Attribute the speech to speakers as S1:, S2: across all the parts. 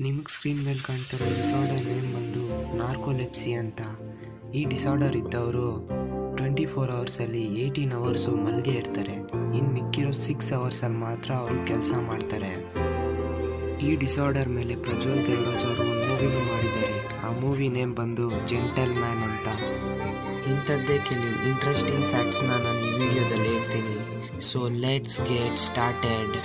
S1: ನಿಮಗೆ ಸ್ಕ್ರೀನ್ ಮೇಲೆ ಕಾಣ್ತಿರೋ disorder name ಬಂದು ನಾರ್ಕೋಲೆಪ್ಸಿ ಅಂತ. ಈ ಡಿಸಾರ್ಡರ್ ಇದ್ದವರು 24 ಅವರ್ಸಲ್ಲಿ 18 ಅವರ್ಸು ಮಲ್ಗೆ ಇರ್ತಾರೆ. ಇನ್ನು ಮಿಕ್ಕಿರೋ 6 ಅವರ್ಸಲ್ಲಿ ಮಾತ್ರ ಅವರು ಕೆಲಸ ಮಾಡ್ತಾರೆ. ಈ ಡಿಸಾರ್ಡರ್ ಮೇಲೆ ಪ್ರಜ್ವಲ್ ದೇವರಾಜ್ ಅವರು ಒಂದು ಮೂವಿನೂ ಮಾಡಿದ್ದಾರೆ. ಆ ಮೂವಿ ನೇಮ್ ಬಂದು ಜೆಂಟಲ್ ಮ್ಯಾನ್ ಅಂತ. ಇಂಥದ್ದೇ ಕೆಲವು ಇಂಟ್ರೆಸ್ಟಿಂಗ್ ಫ್ಯಾಕ್ಟ್ಸ್ನ ನಾನು ಈ ವಿಡಿಯೋದಲ್ಲಿ ಹೇಳ್ತೀನಿ. So let's get started.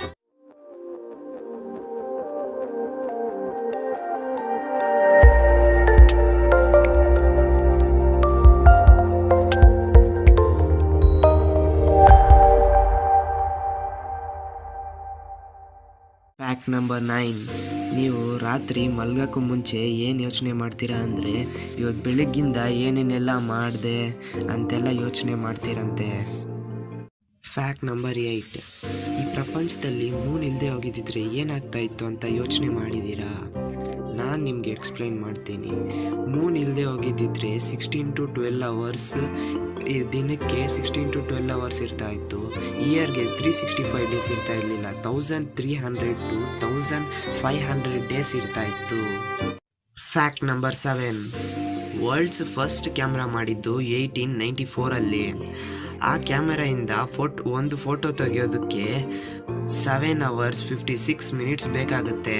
S1: Fact number 9. ನೀವು ರಾತ್ರಿ ಮಲ್ಗೋಕ್ಕೂ ಮುಂಚೆ ಏನು ಯೋಚನೆ ಮಾಡ್ತೀರಾ ಅಂದರೆ, ಇವತ್ತು ಬೆಳಗ್ಗಿಂದ ಏನೇನೆಲ್ಲ ಮಾಡಿದೆ ಅಂತೆಲ್ಲ ಯೋಚನೆ ಮಾಡ್ತೀರಂತೆ. Fact number 8. ಈ ಪ್ರಪಂಚದಲ್ಲಿ ಮೂನ್ ಇಲ್ಲದೆ ಹೋಗಿದ್ದಿದ್ರೆ ಏನಾಗ್ತಾ ಇತ್ತು ಅಂತ ಯೋಚನೆ ಮಾಡಿದ್ದೀರಾ? ನಾನು ನಿಮಗೆ ಎಕ್ಸ್ಪ್ಲೈನ್ ಮಾಡ್ತೀನಿ. ಮೂನ್ ಇಲ್ಲದೆ ಹೋಗಿದ್ದಿದ್ರೆ 16 to 12 ಅವರ್ಸ್ ದಿನಕ್ಕೆ 16 to 12 ಅವರ್ಸ್ ಇರ್ತಾ ಇತ್ತು. ಇಯರ್ಗೆ 365 ಡೇಸ್ ಇರ್ತಾ ಇರಲಿಲ್ಲ. 1300 to 1500 ಡೇಸ್ ಇರ್ತಾ ಇತ್ತು. Fact number 7. World's first camera ಮಾಡಿದ್ದು 1894 ಆ ಕ್ಯಾಮೆರಾಯಿಂದ ಒಂದು ಫೋಟೋ ತೆಗೆಯೋದಕ್ಕೆ 7 hours 56 minutes ಬೇಕಾಗುತ್ತೆ.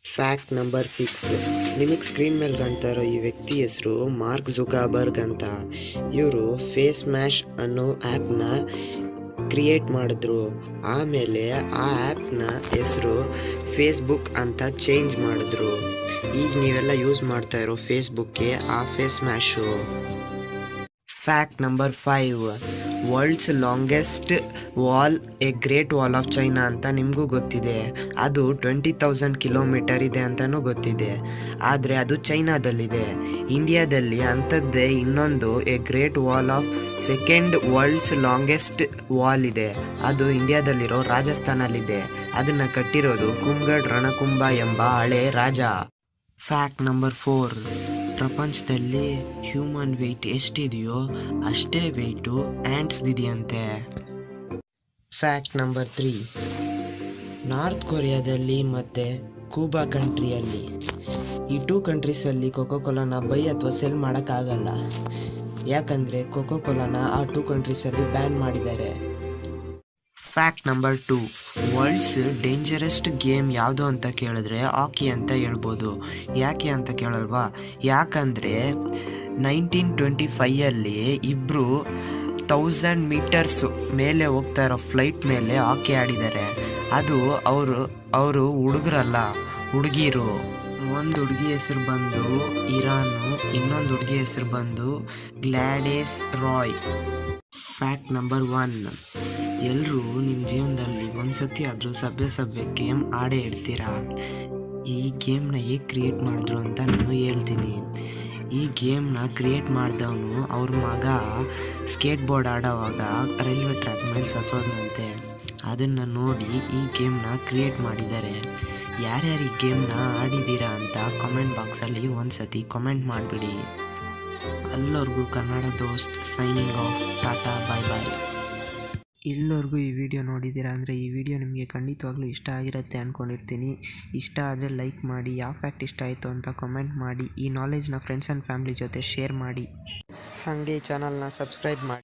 S1: Fact number 6. ನಿಮಗೆ ಸ್ಕ್ರೀನ್ ಮೇಲೆ ಕಾಣ್ತಾ ಇರೋ ಈ ವ್ಯಕ್ತಿ ಹೆಸರು ಮಾರ್ಕ್ ಜುಕರ್ಬರ್ಗ್ ಅಂತ. ಇವರು ಫೇಸ್ ಮ್ಯಾಶ್ ಅನ್ನೋ ಆ್ಯಪ್ನ ಕ್ರಿಯೇಟ್ ಮಾಡಿದ್ರು. ಆಮೇಲೆ ಆ ಆ್ಯಪ್ನ ಹೆಸರು ಫೇಸ್ಬುಕ್ ಅಂತ ಚೇಂಜ್ ಮಾಡಿದ್ರು. ಈಗ ನೀವೆಲ್ಲ ಯೂಸ್ ಮಾಡ್ತಾ ಇರೋ ಫೇಸ್ಬುಕ್ಗೆ ಆ Facemash. Fact number 5. World's longest wall a great wall of China ಅಂತ ನಿಮಗೂ ಗೊತ್ತಿದೆ. ಅದು 20,000 ಕಿಲೋಮೀಟರ್ ಇದೆ ಅಂತಲೂ ಗೊತ್ತಿದೆ. ಆದರೆ ಅದು ಚೈನಾದಲ್ಲಿದೆ. ಇಂಡಿಯಾದಲ್ಲಿ ಅಂಥದ್ದೇ ಇನ್ನೊಂದು a great wall of second world's longest wall ಇದೆ. ಅದು ಇಂಡಿಯಾದಲ್ಲಿರೋ ರಾಜಸ್ಥಾನಲ್ಲಿದೆ. ಅದನ್ನು ಕಟ್ಟಿರೋದು ಕುಂಗಡ್ ರಣಕುಂಭ ಎಂಬ ಹಳೆ ರಾಜ. Fact number 4. ಪ್ರಪಂಚದಲ್ಲಿ ಹ್ಯೂಮನ್ ವೆಯ್ಟ್ ಎಷ್ಟಿದೆಯೋ ಅಷ್ಟೇ ವೆಯ್ಟು ಆ್ಯಂಟ್ಸ್ದಿದೆಯಂತೆ. Fact number 3. ನಾರ್ತ್ ಕೊರಿಯಾದಲ್ಲಿ ಮತ್ತು ಕ್ಯೂಬಾ ಕಂಟ್ರಿಯಲ್ಲಿ, ಈ 2 ಕಂಟ್ರೀಸಲ್ಲಿ ಕೋಕೋಕೋಲಾನ ಬೈ ಅಥವಾ ಸೆಲ್ ಮಾಡೋಕ್ಕಾಗಲ್ಲ. ಯಾಕಂದರೆ ಕೋಕೋಕೋಲಾನ ಆ 2 ಕಂಟ್ರೀಸಲ್ಲಿ ಬ್ಯಾನ್ ಮಾಡಿದ್ದಾರೆ. Fact number 2. ವರ್ಲ್ಡ್ಸ್ ಡೇಂಜರೆಸ್ಟ್ ಗೇಮ್ ಯಾವುದು ಅಂತ ಕೇಳಿದ್ರೆ ಹಾಕಿ ಅಂತ ಹೇಳ್ಬೋದು. ಯಾಕೆ ಅಂತ ಕೇಳಲ್ವಾ? ಯಾಕಂದರೆ 1925 ಇಬ್ಬರು 1000 meters ಮೇಲೆ ಹೋಗ್ತಾ ಇರೋ ಫ್ಲೈಟ್ ಮೇಲೆ ಹಾಕಿ ಆಡಿದ್ದಾರೆ. ಅದು ಅವರು ಹುಡುಗರಲ್ಲ, ಹುಡುಗಿರು. ಒಂದು ಹುಡುಗಿ ಹೆಸರು ಬಂದು ಇರಾನು, ಇನ್ನೊಂದು ಹುಡುಗಿ ಹೆಸರು ಬಂದು ಗ್ಲಾಡಿಸ್ ರಾಯ್. Fact number 1. ಎಲ್ಲರೂ ನಿಮ್ಮ ಜೀವನದಲ್ಲಿ ಒಂದು ಸತಿ ಆದರೂ ಸಭ್ಯ ಗೇಮ್ ಆಡೇ ಇಡ್ತೀರಾ. ಈ ಗೇಮ್ನ ಹೇಗೆ ಕ್ರಿಯೇಟ್ ಮಾಡಿದ್ರು ಅಂತ ನಾನು ಹೇಳ್ತೀನಿ. ಈ ಗೇಮ್ನ ಕ್ರಿಯೇಟ್ ಮಾಡಿದವನು ಅವ್ರ ಮಗ ಸ್ಕೇಟ್ ಬೋರ್ಡ್ ಆಡೋವಾಗ ರೈಲ್ವೆ ಟ್ರ್ಯಾಕ್ ಮೇಲೆ ಸತ್ತೋದಂತೆ. ಅದನ್ನು ನೋಡಿ ಈ ಗೇಮ್ನ ಕ್ರಿಯೇಟ್ ಮಾಡಿದ್ದಾರೆ. ಯಾರ್ಯಾರು ಈ ಗೇಮ್ನ ಆಡಿದ್ದೀರಾ ಅಂತ ಕಾಮೆಂಟ್ ಬಾಕ್ಸಲ್ಲಿ ಒಂದು ಸತಿ ಕಾಮೆಂಟ್ ಮಾಡಿಬಿಡಿ. ಎಲ್ಲರಿಗೂ ಕನ್ನಡ ದೋಸ್ತ್ ಸೈನಿಂಗ್ ಆಫ್. ಟಾಟಾ, ಬಾಯ್ ಬಾಯ್. ಇಲ್ಲಿವರೆಗೂ ಈ ವಿಡಿಯೋ ನೋಡಿದ್ದೀರಾ ಅಂದರೆ ಈ ವಿಡಿಯೋ ನಿಮಗೆ ಖಂಡಿತವಾಗ್ಲೂ ಇಷ್ಟ ಆಗಿರುತ್ತೆ ಅಂದ್ಕೊಂಡಿರ್ತೀನಿ. ಇಷ್ಟ ಆದರೆ ಲೈಕ್ ಮಾಡಿ, ಯಾವ ಫ್ಯಾಕ್ಟ್ ಇಷ್ಟ ಆಯಿತು ಅಂತ ಕಮೆಂಟ್ ಮಾಡಿ, ಈ ನಾಲೆಜ್ನ ಫ್ರೆಂಡ್ಸ್ ಆ್ಯಂಡ್ ಫ್ಯಾಮಿಲಿ ಜೊತೆ ಶೇರ್ ಮಾಡಿ. ಹಾಗೆ ಚಾನಲ್ನ ಸಬ್ಸ್ಕ್ರೈಬ್ ಮಾಡಿ.